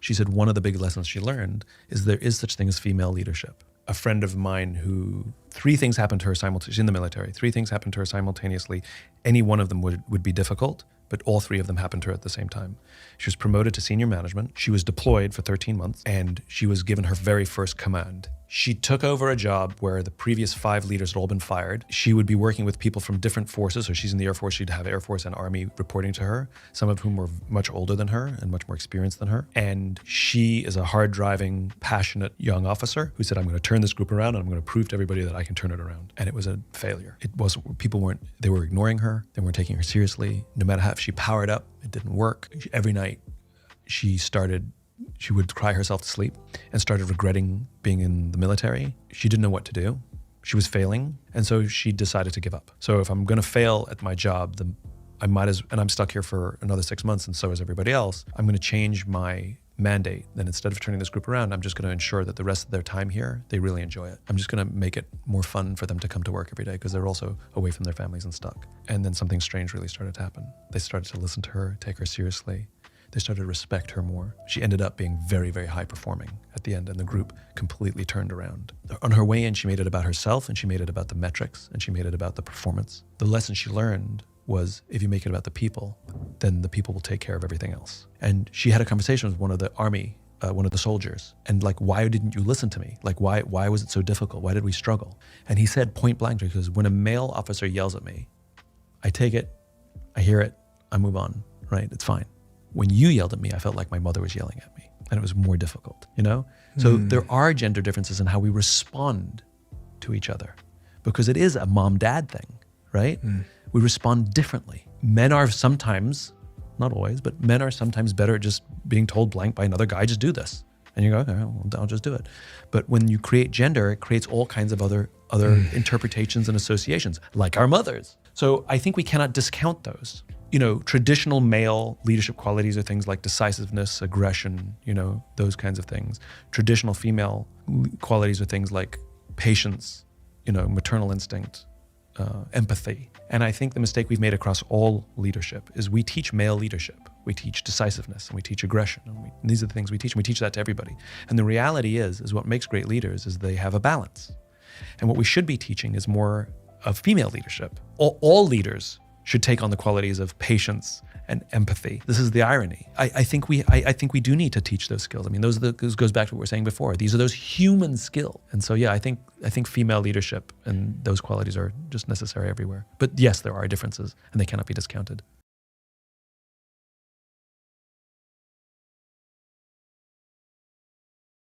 She said one of the big lessons she learned is there is such thing as female leadership. A friend of mine who 3 things happened to her simultaneously, she's in the military, 3 things happened to her simultaneously. Any one of them would be difficult, but all 3 of them happened to her at the same time. She was promoted to senior management. She was deployed for 13 months and she was given her very first command. She took over a job where the previous 5 leaders had all been fired. She would be working with people from different forces. So she's in the Air Force, she'd have Air Force and Army reporting to her, some of whom were much older than her and much more experienced than her. And she is a hard-driving, passionate young officer who said, I'm going to turn this group around and I'm going to prove to everybody that I can turn it around. And it was a failure. They were ignoring her. They weren't taking her seriously. No matter how, if she powered up, it didn't work. Every night she would cry herself to sleep and started regretting being in the military. She didn't know what to do. She was failing. And so she decided to give up. So if I'm going to fail at my job, then and I'm stuck here for another 6 months and so is everybody else, I'm going to change my mandate. Then instead of turning this group around, I'm just going to ensure that the rest of their time here, they really enjoy it. I'm just going to make it more fun for them to come to work every day because they're also away from their families and stuck. And then something strange really started to happen. They started to listen to her, take her seriously. They started to respect her more. She ended up being very, very high performing at the end, and the group completely turned around. On her way in, she made it about herself, and she made it about the metrics, and she made it about the performance. The lesson she learned was if you make it about the people, then the people will take care of everything else. And she had a conversation with one of the army, one of the soldiers, and like, why didn't you listen to me? Like, why was it so difficult? Why did we struggle? And he said point blank, because when a male officer yells at me, I take it, I hear it, I move on, right? It's fine. When you yelled at me, I felt like my mother was yelling at me, and it was more difficult, you know? So there are gender differences in how we respond to each other, because it is a mom-dad thing, right? We respond differently. Men are sometimes, not always, but men are sometimes better at just being told blank by another guy, just do this. And you go, okay, well, I'll just do it. But when you create gender, it creates all kinds of other interpretations and associations, like our mothers. So I think we cannot discount those. You know, traditional male leadership qualities are things like decisiveness, aggression, you know, those kinds of things. Traditional female qualities are things like patience, you know, maternal instinct, empathy. And I think the mistake we've made across all leadership is we teach male leadership. We teach decisiveness and we teach aggression. And these are the things we teach. And we teach that to everybody. And the reality is what makes great leaders is they have a balance. And what we should be teaching is more of female leadership. All leaders should take on the qualities of patience and empathy. This is the irony. I think we do need to teach those skills. I mean, those goes back to what we were saying before. These are those human skills. And so, yeah, I think female leadership and those qualities are just necessary everywhere. But yes, there are differences and they cannot be discounted.